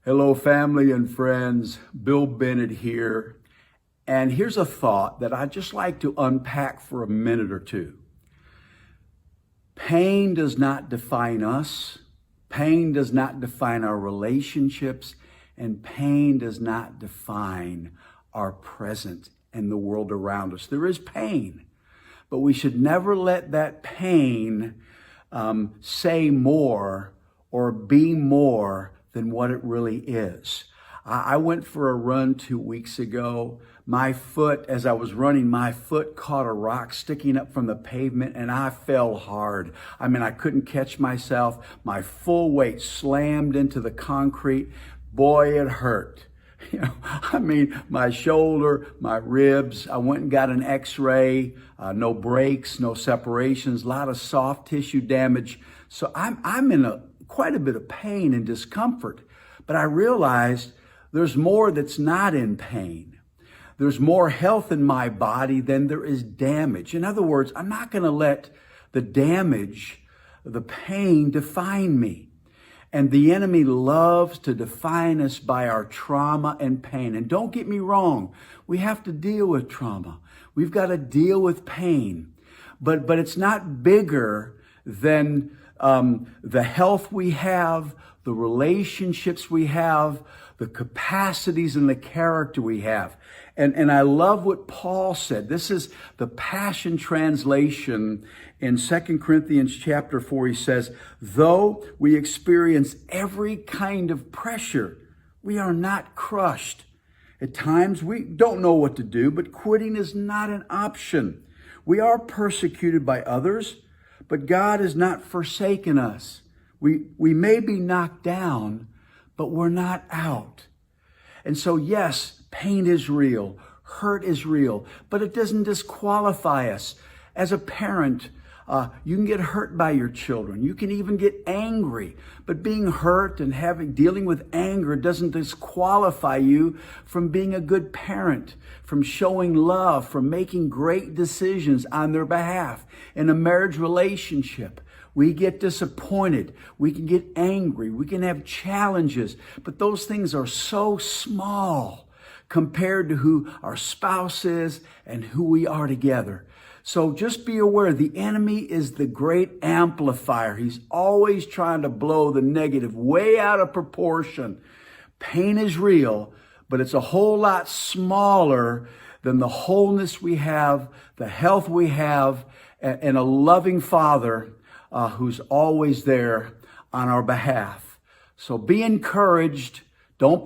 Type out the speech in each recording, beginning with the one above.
Hello, family and friends. Bill Bennett here. And here's a thought that I'd just like to unpack for a minute or two. Pain does not define us. Pain does not define our relationships. And pain does not define our present and the world around us. There is pain, but we should never let that pain say more or be more than what it really is. I went for a run 2 weeks ago. My foot, as I was running, my foot caught a rock sticking up from the pavement and I fell hard. I couldn't catch myself. My full weight slammed into the concrete. Boy, it hurt. My shoulder, my ribs. I went and got an x-ray, no breaks, no separations, a lot of soft tissue damage. So I'm in quite a bit of pain and discomfort, but I realized there's more that's not in pain. There's more health in my body than there is damage. In other words, I'm not going to let the damage, the pain define me. And the enemy loves to define us by our trauma and pain. And don't get me wrong, we have to deal with trauma. We've got to deal with pain. But it's not bigger than the health we have, the relationships we have, the capacities and the character we have. And I love what Paul said. This is the Passion Translation in 2 Corinthians chapter 4. He says, though we experience every kind of pressure, we are not crushed. At times we don't know what to do, but quitting is not an option. We are persecuted by others, but God has not forsaken us. We may be knocked down, but we're not out. And so, yes, pain is real, hurt is real, but it doesn't disqualify us. As a parent, you can get hurt by your children. You can even get angry. But being hurt and dealing with anger doesn't disqualify you from being a good parent, from showing love, from making great decisions on their behalf. In a marriage relationship, we get disappointed. We can get angry. We can have challenges. But those things are so small compared to who our spouse is and who we are together. So just be aware, the enemy is the great amplifier. He's always trying to blow the negative way out of proportion. Pain is real, but it's a whole lot smaller than the wholeness we have, the health we have, and a loving Father who's always there on our behalf. So be encouraged. Don't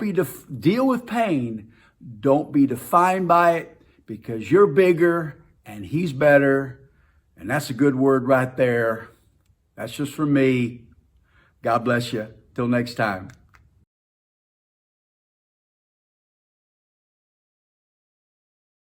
deal with pain. Don't be defined by it, because you're bigger and He's better. And that's a good word right there. That's just for me. God bless you. Till next time.